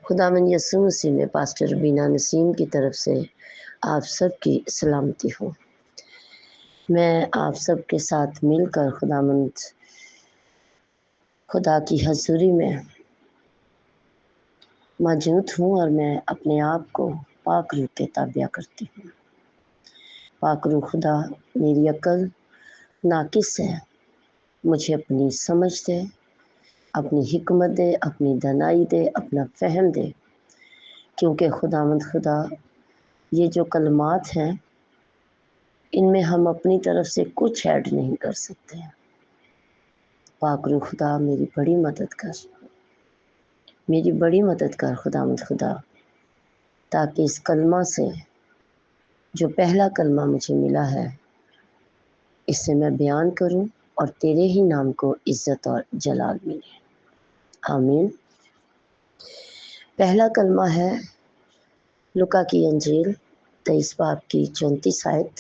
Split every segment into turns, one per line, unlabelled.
خداوند یسوع مسیح میں پاسٹر ربینہ نسیم کی طرف سے آپ سب کی سلامتی ہو۔ میں آپ سب کے ساتھ مل کر خدا کی حضوری میں موجود ہوں اور میں اپنے آپ کو پاک روح کے تابع کرتی ہوں۔ پاک روح خدا میری عقل ناقص ہے، مجھے اپنی سمجھ دے، اپنی حکمت دے، اپنی دانائی دے، اپنا فہم دے، کیونکہ خداوند خدا یہ جو کلمات ہیں ان میں ہم اپنی طرف سے کچھ ایڈ نہیں کر سکتے۔ پاک روح خدا میری بڑی مدد کر خداوند خدا، تاکہ اس کلمہ سے جو پہلا کلمہ مجھے ملا ہے اسے میں بیان کروں اور تیرے ہی نام کو عزت اور جلال ملے، آمین۔ پہلا کلمہ ہے لوکا کی انجیل 23 باب کی 34 آیت۔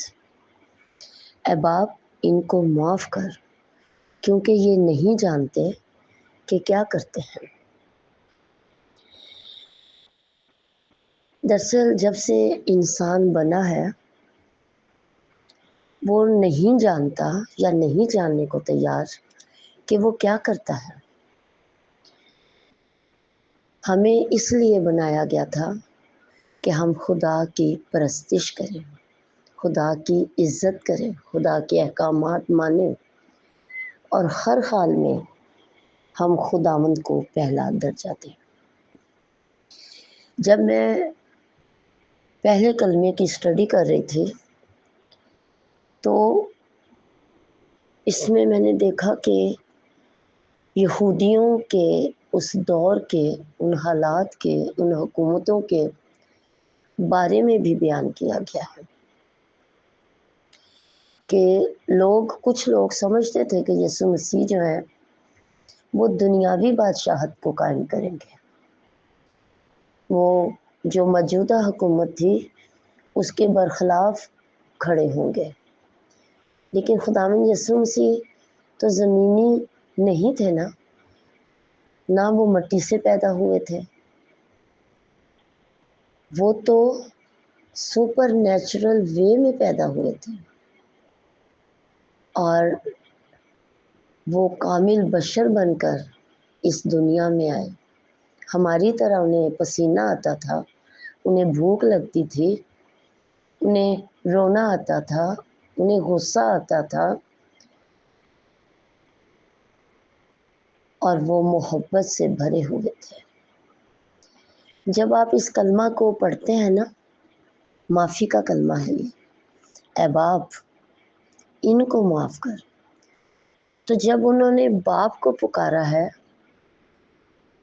اے باپ ان کو معاف کر کیونکہ یہ نہیں جانتے کہ کیا کرتے ہیں۔ دراصل جب سے انسان بنا ہے وہ نہیں جانتا یا نہیں جاننے کو تیار کہ وہ کیا کرتا ہے۔ ہمیں اس لیے بنایا گیا تھا کہ ہم خدا کی پرستش کریں، خدا کی عزت کریں، خدا کے احکامات مانیں اور ہر حال میں ہم خداوند کو پہلا درجہ دیں۔ جب میں پہلے کلمے کی اسٹڈی کر رہی تھی تو اس میں نے دیکھا کہ یہودیوں کے اس دور کے ان حالات کے ان حکومتوں کے بارے میں بھی بیان کیا گیا ہے کہ کچھ لوگ سمجھتے تھے کہ یسوع مسیح جو ہے وہ دنیاوی بادشاہت کو قائم کریں گے، وہ جو موجودہ حکومت تھی اس کے برخلاف کھڑے ہوں گے۔ لیکن خداوند یسوع مسیح تو زمینی نہیں تھے نہ وہ مٹی سے پیدا ہوئے تھے، وہ تو سپر نیچرل وے میں پیدا ہوئے تھے اور وہ کامل بشر بن کر اس دنیا میں آئے۔ ہماری طرح انہیں پسینہ آتا تھا، انہیں بھوک لگتی تھی، انہیں رونا آتا تھا، انہیں غصہ آتا تھا، اور وہ محبت سے بھرے ہوئے تھے۔ جب آپ اس کلمہ کو پڑھتے ہیں معافی کا کلمہ ہے یہ، اے باپ ان کو معاف کر، تو جب انہوں نے باپ کو پکارا ہے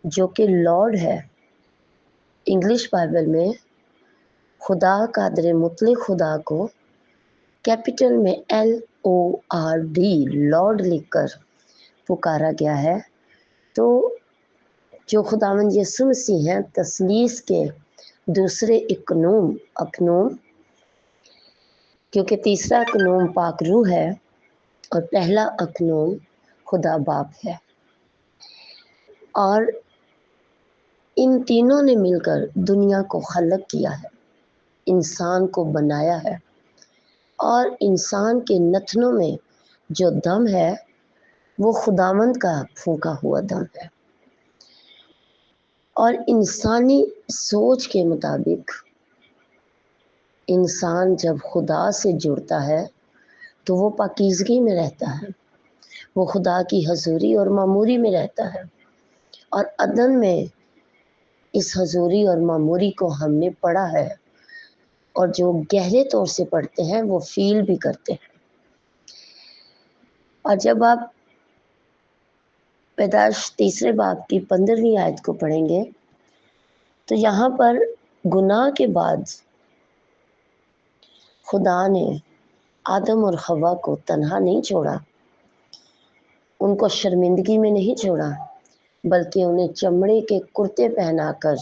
جو کہ لارڈ ہے، انگلش بائبل میں خدا قادر مطلق خدا کو کیپٹل میں LORD لارڈ لکھ کر پکارا گیا ہے، تو جو خداوند یسوع مسیح ہیں تثلیث کے دوسرے اکنوم کیونکہ تیسرا اکنوم پاک روح ہے اور پہلا اکنوم خدا باپ ہے، اور ان تینوں نے مل کر دنیا کو خلق کیا ہے، انسان کو بنایا ہے، اور انسان کے نتنوں میں جو دم ہے وہ خداوند کا پھونکا ہوا دم ہے، اور انسانی سوچ کے مطابق انسان جب خدا سے جڑتا ہے تو وہ پاکیزگی میں رہتا ہے، وہ خدا کی حضوری اور معموری میں رہتا ہے، اور عدن میں اس حضوری اور معموری کو ہم نے پڑھا ہے، اور جو گہرے طور سے پڑھتے ہیں وہ فیل بھی کرتے ہیں۔ اور جب آپ پیدائش 3 باب کی 15ویں آیت کو پڑھیں گے تو یہاں پر گناہ کے بعد خدا نے آدم اور حوا کو تنہا نہیں چھوڑا، ان کو شرمندگی میں نہیں چھوڑا، بلکہ انہیں چمڑے کے کرتے پہنا کر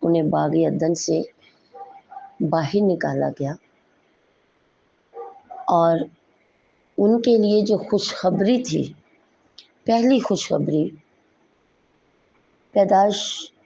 انہیں باغ عدن سے باہر نکالا گیا، اور ان کے لیے جو خوشخبری تھی، پہلی خوشخبری پیدائش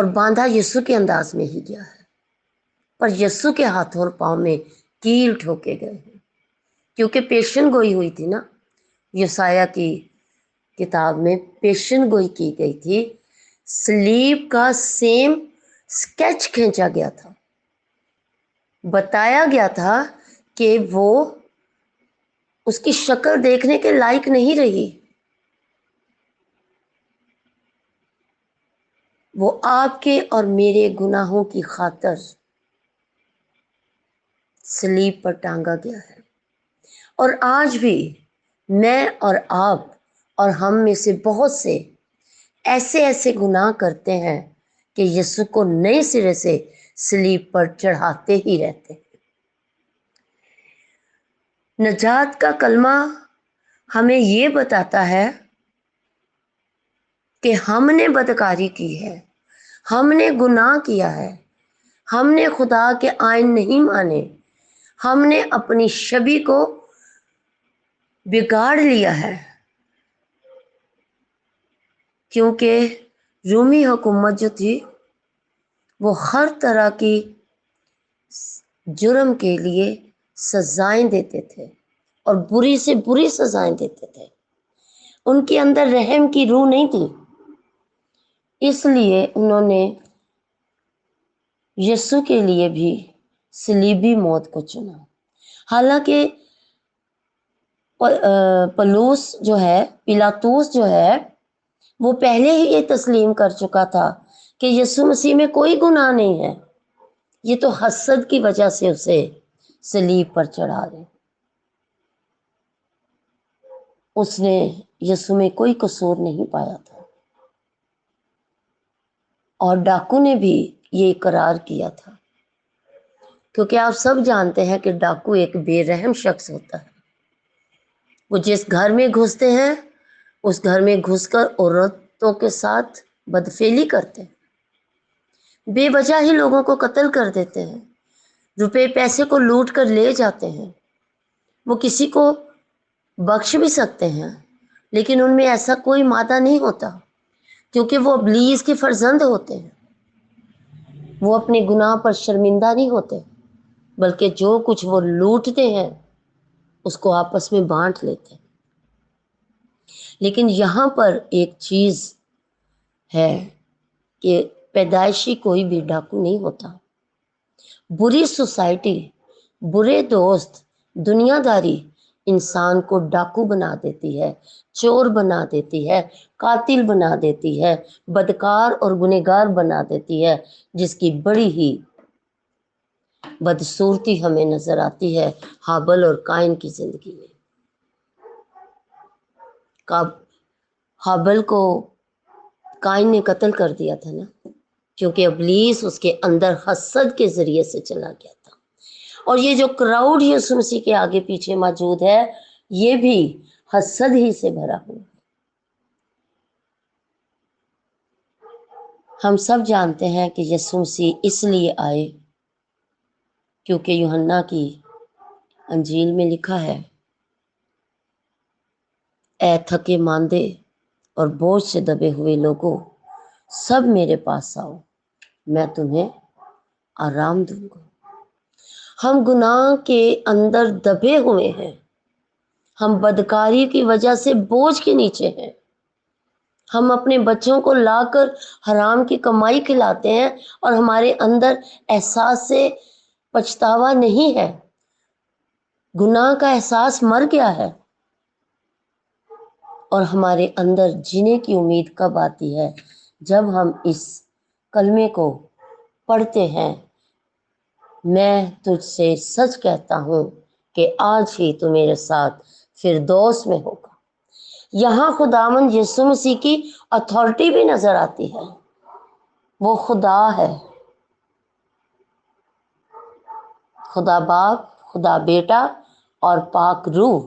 اور باندھا یسوع کے انداز میں ہی گیا ہے، پر یسوع کے ہاتھوں اور پاؤں میں کیل ٹھوکے گئے ہیں، کیونکہ پیشن گوئی ہوئی تھی نا، یسایہ کی کتاب میں پیشن گوئی کی گئی تھی، صلیب کا سیم سکیچ کھینچا گیا تھا، بتایا گیا تھا کہ وہ اس کی شکل دیکھنے کے لائق نہیں رہی، وہ آپ کے اور میرے گناہوں کی خاطر صلیب پر ٹانگا گیا ہے۔ اور آج بھی میں اور آپ اور ہم میں سے بہت سے ایسے گناہ کرتے ہیں کہ یسوع کو نئے سرے سے صلیب پر چڑھاتے ہی رہتے ہیں۔ نجات کا کلمہ ہمیں یہ بتاتا ہے کہ ہم نے بدکاری کی ہے، ہم نے گناہ کیا ہے، ہم نے خدا کے آئین نہیں مانے، ہم نے اپنی شبیہ کو بگاڑ لیا ہے، کیونکہ رومی حکومت جو تھی وہ ہر طرح کی جرم کے لیے سزائیں دیتے تھے اور بری سے بری سزائیں دیتے تھے، ان کے اندر رحم کی روح نہیں تھی، اس لیے انہوں نے یسوع کے لیے بھی صلیبی موت کو چنا۔ حالانکہ پلاطوس جو ہے وہ پہلے ہی یہ تسلیم کر چکا تھا کہ یسوع مسیح میں کوئی گناہ نہیں ہے، یہ تو حسد کی وجہ سے اسے صلیب پر چڑھا دے، اس نے یسوع میں کوئی قصور نہیں پایا تھا۔ اور ڈاکو نے بھی یہ اقرار کیا تھا، کیونکہ آپ سب جانتے ہیں کہ ڈاکو ایک بے رحم شخص ہوتا ہے، وہ جس گھر میں گھستے ہیں اس گھر میں گھس کر عورتوں کے ساتھ بدفعلی کرتے ہیں، بے وجہ ہی لوگوں کو قتل کر دیتے ہیں، روپے پیسے کو لوٹ کر لے جاتے ہیں، وہ کسی کو بخش بھی سکتے ہیں لیکن ان میں ایسا کوئی مادہ نہیں ہوتا، کیونکہ وہ ابلیس کے فرزند ہوتے ہیں، وہ اپنے گناہ پر شرمندہ نہیں ہوتے، بلکہ جو کچھ وہ لوٹتے ہیں اس کو آپس میں بانٹ لیتے ہیں۔ لیکن یہاں پر ایک چیز ہے کہ پیدائشی کوئی بھی ڈاکو نہیں ہوتا، بری سوسائٹی، برے دوست، دنیا داری انسان کو ڈاکو بنا دیتی ہے، چور بنا دیتی ہے، قاتل بنا دیتی ہے، بدکار اور گنہگار بنا دیتی ہے، جس کی بڑی ہی بدصورتی ہمیں نظر آتی ہے ہابل اور قائن کی زندگی میں۔ ہابل کو قائن نے قتل کر دیا تھا نا، کیونکہ ابلیس اس کے اندر حسد کے ذریعے سے چلا گیا تھا، اور یہ جو کراؤڈ یسوع مسیح کے آگے پیچھے موجود ہے یہ بھی حسد ہی سے بھرا ہوا ہے۔ ہم سب جانتے ہیں کہ یسوع مسیح اس لیے آئے کیونکہ یوحنا کی انجیل میں لکھا ہے، اے تھکے ماندے اور بوجھ سے دبے ہوئے لوگوں، سب میرے پاس آؤ، میں تمہیں آرام دوں گا۔ ہم گناہ کے اندر دبے ہوئے ہیں، ہم بدکاری کی وجہ سے بوجھ کے نیچے ہیں، ہم اپنے بچوں کو لا کر حرام کی کمائی کھلاتے ہیں اور ہمارے اندر احساس سے پچھتاوا نہیں ہے، گناہ کا احساس مر گیا ہے، اور ہمارے اندر جینے کی امید کب آتی ہے؟ جب ہم اس کلمے کو پڑھتے ہیں، میں تجھ سے سچ کہتا ہوں کہ آج ہی تو میرے ساتھ فردوس میں ہوگا۔ یہاں خداوند یسوع مسیح کی اتھارٹی بھی نظر آتی ہے، وہ خدا ہے، خدا باپ، خدا بیٹا اور پاک روح،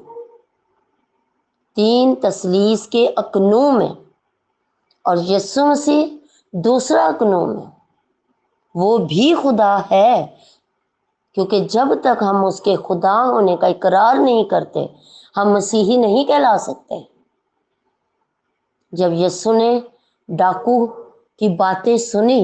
تین تثلیث کے اقنوم میں، اور یسوع مسیح دوسرا اقنوم ہے، وہ بھی خدا ہے، کیونکہ جب تک ہم اس کے خدا ہونے کا اقرار نہیں کرتے ہم مسیحی نہیں کہلا سکتے۔ جب یسوع نے ڈاکو کی باتیں سنی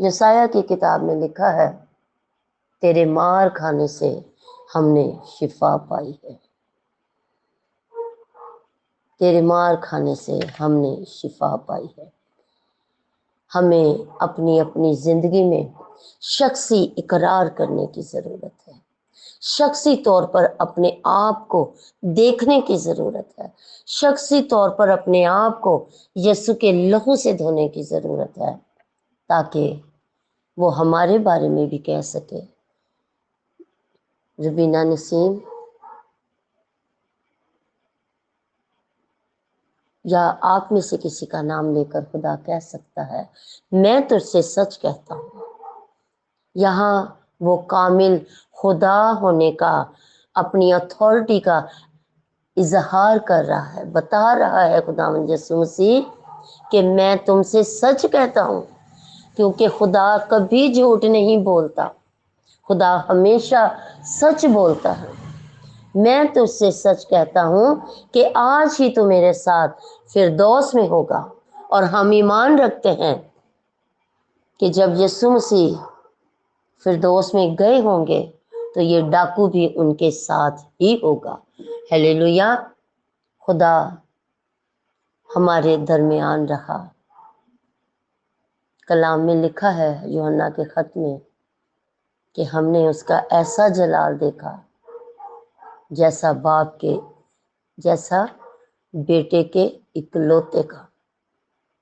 یسایہ کی کتاب میں لکھا ہے تیرے مار کھانے سے ہم نے شفا پائی ہے، تیرے مار کھانے سے ہم نے شفا پائی ہے۔ ہمیں اپنی اپنی زندگی میں شخصی اقرار کرنے کی ضرورت ہے، شخصی طور پر اپنے آپ کو دیکھنے کی ضرورت ہے، شخصی طور پر اپنے آپ کو یسوع کے لہو سے دھونے کی ضرورت ہے، تاکہ وہ ہمارے بارے میں بھی کہہ سکے ربینہ نسیم یا آپ میں سے کسی کا نام لے کر خدا کہہ سکتا ہے میں تجھ سے سچ کہتا ہوں۔ یہاں وہ کامل خدا ہونے کا، اپنی اتھارٹی کا اظہار کر رہا ہے، بتا رہا ہے خداوند یسوع مسیح کہ میں تم سے سچ کہتا ہوں، کیونکہ خدا کبھی جھوٹ نہیں بولتا، خدا ہمیشہ سچ بولتا ہے۔ میں تجھ سے سچ کہتا ہوں کہ آج ہی تو میرے ساتھ فردوس میں ہوگا، اور ہم ایمان رکھتے ہیں کہ جب یسوع مسیح فردوس میں گئے ہوں گے تو یہ ڈاکو بھی ان کے ساتھ ہی ہوگا۔ ہیلیلویا! خدا ہمارے درمیان رہا۔ کلام میں لکھا ہے یوحنا کے خط میں کہ ہم نے اس کا ایسا جلال دیکھا جیسا جیسا بیٹے کے اکلوتے کا،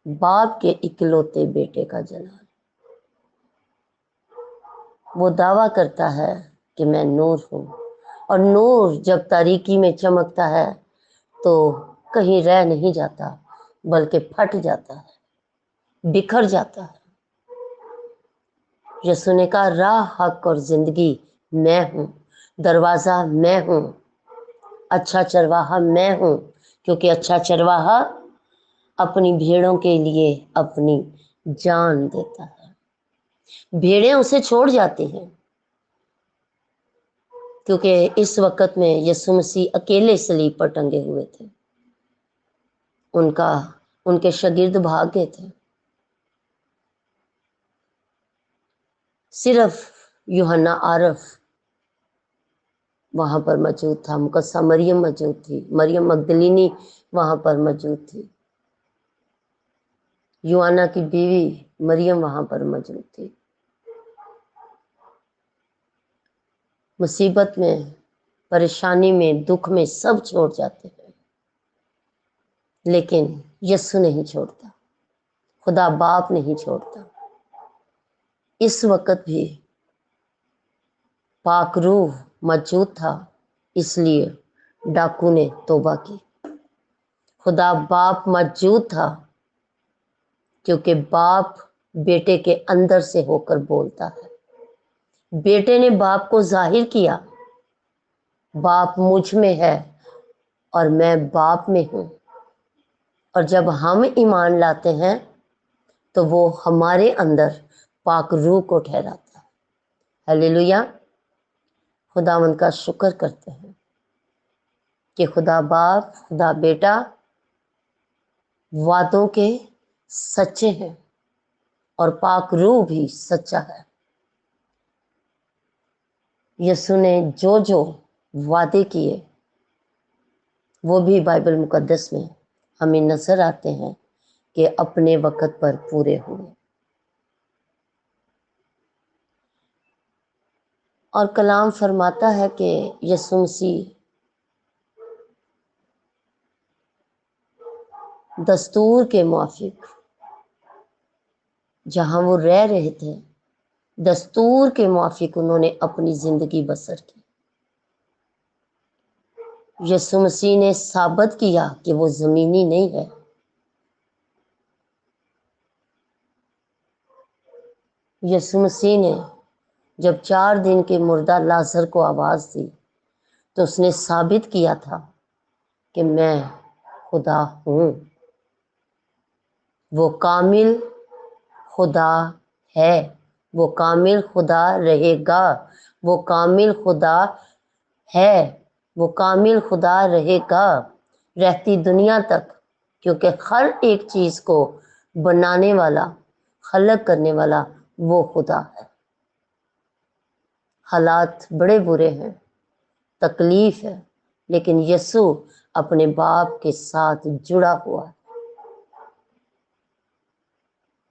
باپ کے اکلوتے بیٹے کا جلال۔ وہ دعویٰ کرتا ہے کہ میں نور ہوں، اور نور جب تاریکی میں چمکتا ہے تو کہیں رہ نہیں جاتا بلکہ پھٹ جاتا ہے، بکھر جاتا ہے۔ یسوع نے کہا راہ، حق اور زندگی میں ہوں، دروازہ میں ہوں، اچھا چرواہا میں ہوں، کیونکہ اچھا چرواہا اپنی بھیڑوں کے لیے اپنی جان دیتا ہے۔ بھیڑیں اسے چھوڑ جاتی ہیں، کیونکہ اس وقت میں یسوع مسیح اکیلے صلیب پر ٹنگے ہوئے تھے، ان کے شاگرد بھاگ گئے تھے، صرف یوحنا عارف وہاں پر موجود تھا، مقدسہ مریم موجود تھی، مریم مگدلینی وہاں پر موجود تھی، یوحنا کی بیوی مریم وہاں پر موجود تھی۔ مصیبت میں، پریشانی میں، دکھ میں سب چھوڑ جاتے ہیں، لیکن یسوع نہیں چھوڑتا، خدا باپ نہیں چھوڑتا۔ اس وقت بھی پاک روح موجود تھا، اس لیے ڈاکو نے توبہ کی۔ خدا باپ موجود تھا، کیونکہ باپ بیٹے کے اندر سے ہو کر بولتا ہے، بیٹے نے باپ کو ظاہر کیا، باپ مجھ میں ہے اور میں باپ میں ہوں، اور جب ہم ایمان لاتے ہیں تو وہ ہمارے اندر پاک روح کو ٹھہراتا ہے۔ ہلیلویا! خداوند کا شکر کرتے ہیں کہ خدا باپ، خدا بیٹا وعدوں کے سچے ہیں، اور پاک روح بھی سچا ہے۔ یسوع نے جو وعدے کیے وہ بھی بائبل مقدس میں ہمیں نظر آتے ہیں کہ اپنے وقت پر پورے ہوئے۔ اور کلام فرماتا ہے کہ یسوع مسیح دستور کے موافق جہاں وہ رہ رہے تھے، دستور کے موافق انہوں نے اپنی زندگی بسر کی۔ یسوع مسیح نے ثابت کیا کہ وہ زمینی نہیں ہے، یسوع مسیح نے جب 4 دن کے مردہ لازر کو آواز دی تو اس نے ثابت کیا تھا کہ میں خدا ہوں۔ وہ کامل خدا ہے، وہ کامل خدا رہے گا، وہ کامل خدا ہے، وہ کامل خدا رہے گا رہتی دنیا تک، کیونکہ ہر ایک چیز کو بنانے والا، خلق کرنے والا وہ خدا ہے۔ حالات بڑے برے ہیں، تکلیف ہے، لیکن یسوع اپنے باپ کے ساتھ جڑا ہوا ہے۔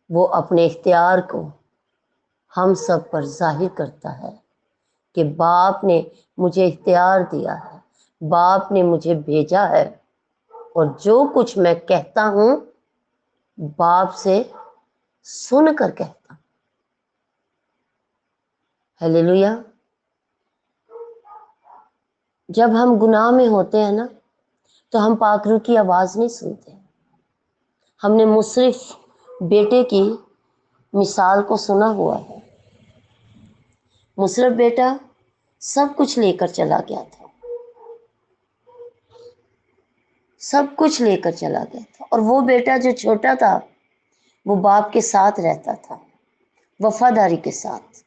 وہ اپنے اختیار کو ہم سب پر ظاہر کرتا ہے کہ باپ نے مجھے اختیار دیا ہے، باپ نے مجھے بھیجا ہے، اور جو کچھ میں کہتا ہوں باپ سے سن کر کہتا ہوں۔ ہیلیلویا۔ جب ہم گناہ میں ہوتے ہیں نا تو ہم پاک روح کی آواز نہیں سنتے۔ ہم نے مصرف بیٹے کی مثال کو سنا ہوا ہے۔ مصرف بیٹا سب کچھ لے کر چلا گیا تھا، سب کچھ لے کر چلا گیا تھا، اور وہ بیٹا جو چھوٹا تھا وہ باپ کے ساتھ رہتا تھا، وفاداری کے ساتھ۔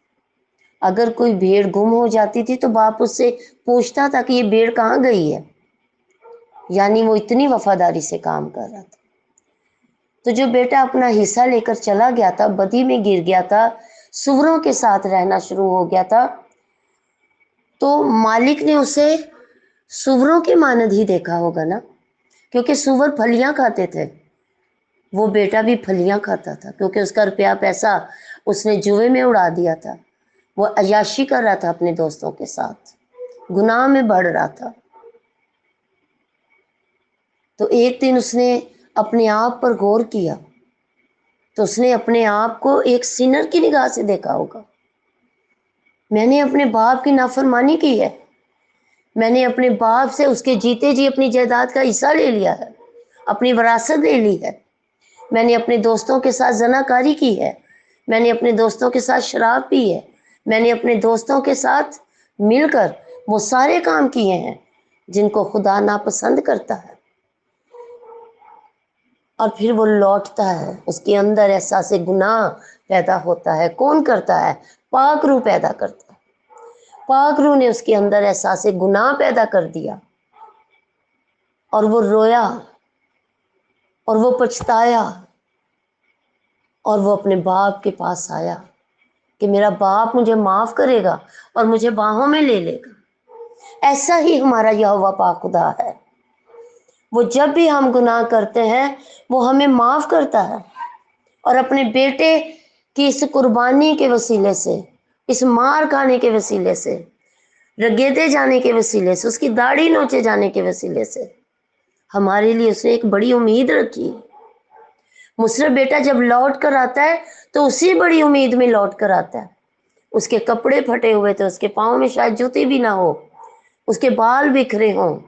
اگر کوئی بھیڑ گم ہو جاتی تھی تو باپ اس سے پوچھتا تھا کہ یہ بھیڑ کہاں گئی ہے، یعنی وہ اتنی وفاداری سے کام کر رہا تھا۔ تو جو بیٹا اپنا حصہ لے کر چلا گیا تھا، بدی میں گر گیا تھا، سوروں کے ساتھ رہنا شروع ہو گیا تھا، تو مالک نے اسے سوروں کے مانند ہی دیکھا ہوگا نا، کیونکہ سور پھلیاں کھاتے تھے، وہ بیٹا بھی پھلیاں کھاتا تھا، کیونکہ اس کا روپیہ پیسہ اس نے جوئے میں اڑا دیا تھا، وہ عیاشی کر رہا تھا اپنے دوستوں کے ساتھ، گناہ میں بڑھ رہا تھا۔ تو ایک دن اس نے اپنے آپ پر غور کیا تو اس نے اپنے آپ کو ایک سینر کی نگاہ سے دیکھا ہوگا۔ میں نے اپنے باپ کی نافرمانی کی ہے، میں نے اپنے باپ سے اس کے جیتے جی اپنی جائیداد کا حصہ لے لیا ہے، اپنی وراثت لے لی ہے، میں نے اپنے دوستوں کے ساتھ زناکاری کی ہے، میں نے اپنے دوستوں کے ساتھ شراب پی ہے، میں نے اپنے دوستوں کے ساتھ مل کر وہ سارے کام کیے ہیں جن کو خدا ناپسند کرتا ہے۔ اور پھر وہ لوٹتا ہے، اس کے اندر احساس گناہ پیدا ہوتا ہے۔ کون کرتا ہے؟ پاک روح پیدا کرتا ہے۔ پاک روح نے اس کے اندر احساس گناہ پیدا کر دیا، اور وہ رویا اور وہ پچھتایا، اور وہ اپنے باپ کے پاس آیا کہ میرا باپ مجھے معاف کرے گا اور مجھے باہوں میں لے لے گا۔ ایسا ہی ہمارا یہوہ پاک خدا ہے، وہ جب بھی ہم گناہ کرتے ہیں وہ ہمیں معاف کرتا ہے، اور اپنے بیٹے کی اس قربانی کے وسیلے سے، اس مار کھانے کے وسیلے سے، رگیدے جانے کے وسیلے سے، اس کی داڑھی نوچے جانے کے وسیلے سے ہمارے لیے اس نے ایک بڑی امید رکھی۔ مصرف بیٹا جب لوٹ کر آتا ہے تو اسی بڑی امید میں لوٹ کر آتا ہے۔ اس کے کپڑے پھٹے ہوئے تھے، اس کے پاؤں میں شاید جوتی بھی نہ ہو، اس کے بال بکھرے ہوں،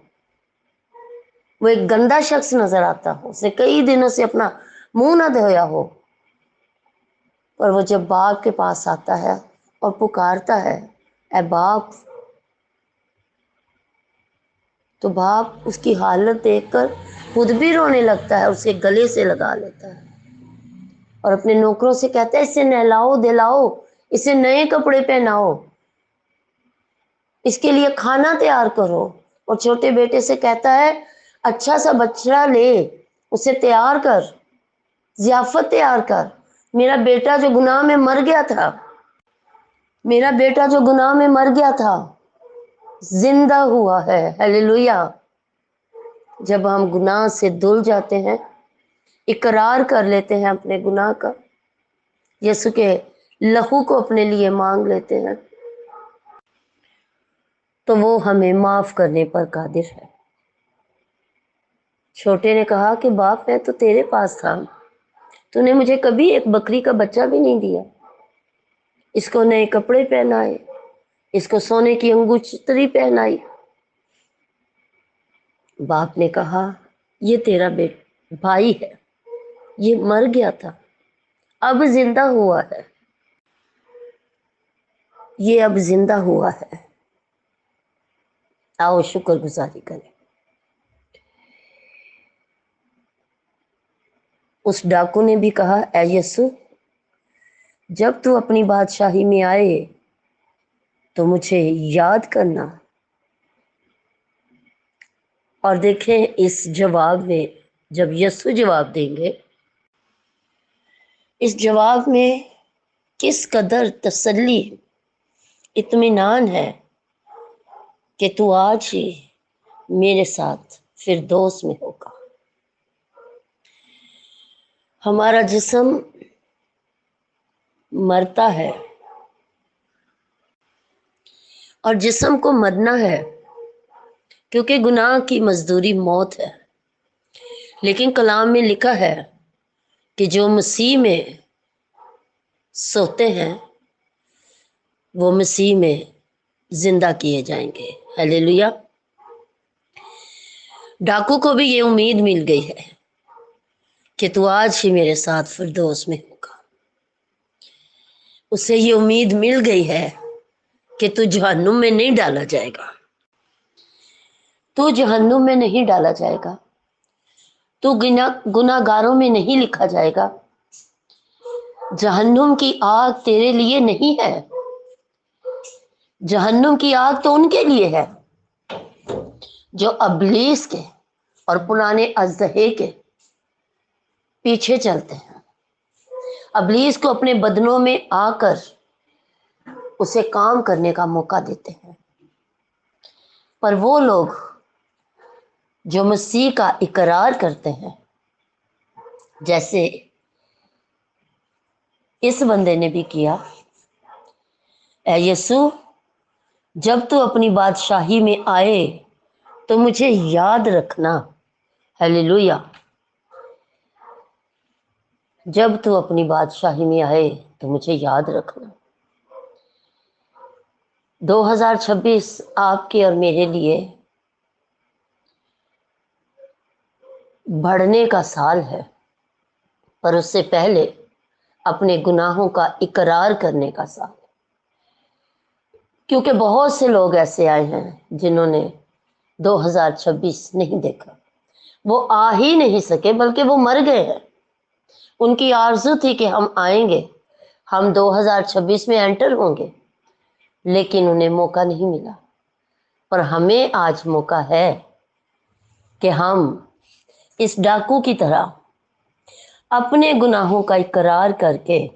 وہ ایک گندا شخص نظر آتا ہو، اس نے کئی دنوں سے اپنا منہ نہ دھویا ہو، اور وہ جب باپ کے پاس آتا ہے اور پکارتا ہے اے باپ، تو باپ اس کی حالت دیکھ کر خود بھی رونے لگتا ہے، اسے گلے سے لگا لیتا ہے اور اپنے نوکروں سے کہتا ہے اسے نہلاؤ دلاؤ، اسے نئے کپڑے پہناؤ، اس کے لیے کھانا تیار کرو، اور چھوٹے بیٹے سے کہتا ہے اچھا سا بچڑا لے، اسے تیار کر، ضیافت تیار کر۔ میرا بیٹا جو گناہ میں مر گیا تھا، میرا بیٹا جو گناہ میں مر گیا تھا زندہ ہوا ہے۔ ہیلیلویا۔ جب ہم گناہ سے دھل جاتے ہیں، اقرار کر لیتے ہیں اپنے گناہ کا، یسوع کے لہو کو اپنے لیے مانگ لیتے ہیں، تو وہ ہمیں معاف کرنے پر قادر ہے۔ چھوٹے نے کہا کہ باپ میں تو تیرے پاس تھا، تو نے مجھے کبھی ایک بکری کا بچہ بھی نہیں دیا، اس کو نئے کپڑے پہنائے، اس کو سونے کی انگوچھتری پہنائی۔ باپ نے کہا یہ تیرا بھائی ہے، یہ مر گیا تھا اب زندہ ہوا ہے، یہ اب زندہ ہوا ہے، آؤ شکر گزاری کریں۔ اس ڈاکو نے بھی کہا اے یسوع، جب تو اپنی بادشاہی میں آئے تو مجھے یاد کرنا۔ اور دیکھیں اس جواب میں، جب یسوع جواب دیں گے، اس جواب میں کس قدر تسلی اطمینان ہے کہ تو آج ہی میرے ساتھ فردوس میں ہوگا۔ ہمارا جسم مرتا ہے اور جسم کو مرنا ہے، کیونکہ گناہ کی مزدوری موت ہے، لیکن کلام میں لکھا ہے کہ جو مسیح میں سوتے ہیں وہ مسیح میں زندہ کیے جائیں گے۔ ہلیلویا۔ ڈاکو کو بھی یہ امید مل گئی ہے کہ تو آج ہی میرے ساتھ فردوس میں ہوگا۔ اسے یہ امید مل گئی ہے کہ تو جہنم میں نہیں ڈالا جائے گا، تو جہنم میں نہیں ڈالا جائے گا، تو گناہ گاروں میں نہیں لکھا جائے گا۔ جہنم کی آگ تیرے لیے نہیں ہے، جہنم کی آگ تو ان کے لیے ہے جو ابلیس کے اور پرانے اژدہے کے پیچھے چلتے ہیں، ابلیس کو اپنے بدنوں میں آ کر اسے کام کرنے کا موقع دیتے ہیں۔ پر وہ لوگ جو مسیح کا اقرار کرتے ہیں، جیسے اس بندے نے بھی کیا، اے یسوع جب تو اپنی بادشاہی میں آئے تو مجھے یاد رکھنا۔ ہلیلویا۔ جب تو اپنی بادشاہی میں آئے تو مجھے یاد رکھنا۔ 2026 آپ کے اور میرے لیے بڑھنے کا سال ہے، پر اس سے پہلے اپنے گناہوں کا اقرار کرنے کا سال، کیونکہ بہت سے لوگ ایسے آئے ہیں جنہوں نے 2026 نہیں دیکھا، وہ آ ہی نہیں سکے بلکہ وہ مر گئے ہیں۔ ان کی آرزو تھی کہ ہم آئیں گے، ہم 2026 میں انٹر ہوں گے، لیکن انہیں موقع نہیں ملا۔ پر ہمیں آج موقع ہے کہ ہم اس ڈاکو کی طرح اپنے گناہوں کا اقرار کر کے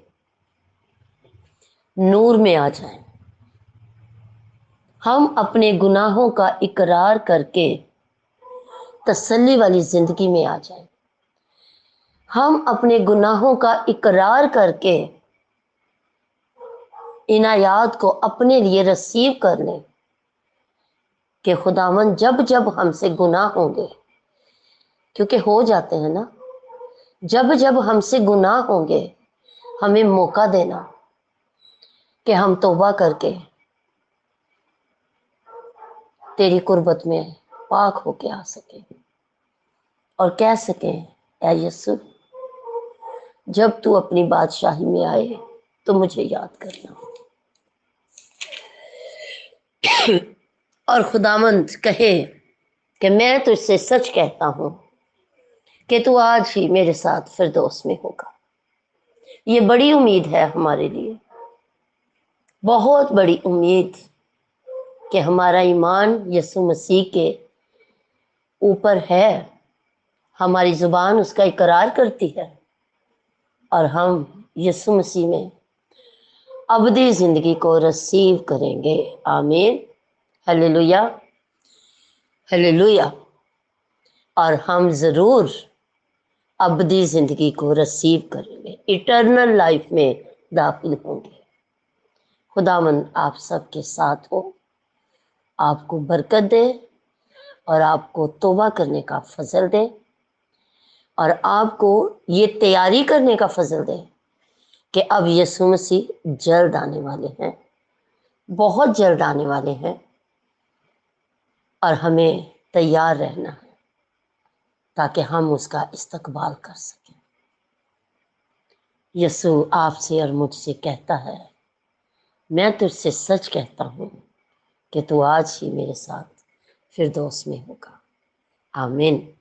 نور میں آ جائیں۔ ہم اپنے گناہوں کا اقرار کر کے تسلی والی زندگی میں آ جائیں۔ ہم اپنے گناہوں کا اقرار کر کے عنایات کو اپنے لیے ریسیو کر لیں کہ خداوند جب جب ہم سے گناہ ہوں گے، کیونکہ ہو جاتے ہیں نا، جب جب ہم سے گناہ ہوں گے ہمیں موقع دینا کہ ہم توبہ کر کے تیری قربت میں پاک ہو کے آ سکیں اور کہہ سکیں، اے یسوع جب تو اپنی بادشاہی میں آئے تو مجھے یاد کرنا۔ اور خداوند کہے کہ میں تجھ سے سچ کہتا ہوں کہ تو آج ہی میرے ساتھ فردوس میں ہوگا۔ یہ بڑی امید ہے ہمارے لیے، بہت بڑی امید کہ ہمارا ایمان یسوع مسیح کے اوپر ہے، ہماری زبان اس کا اقرار کرتی ہے اور ہم یسوع مسیح میں ابدی زندگی کو ریسیو کریں گے۔ آمین۔ ہلیلویا، ہلیلویا۔ اور ہم ضرور ابدی زندگی کو ریسیو کریں گے، ایٹرنل لائف میں داخل ہوں گے۔ خداوند آپ سب کے ساتھ ہو، آپ کو برکت دے اور آپ کو توبہ کرنے کا فضل دے اور آپ کو یہ تیاری کرنے کا فضل دے کہ اب یسوع مسیح جلد آنے والے ہیں، بہت جلد آنے والے ہیں، اور ہمیں تیار رہنا ہے تاکہ ہم اس کا استقبال کر سکیں۔ یسوع آپ سے اور مجھ سے کہتا ہے، میں تجھ سے سچ کہتا ہوں کہ تو آج ہی میرے ساتھ فردوس میں ہوگا۔ آمین۔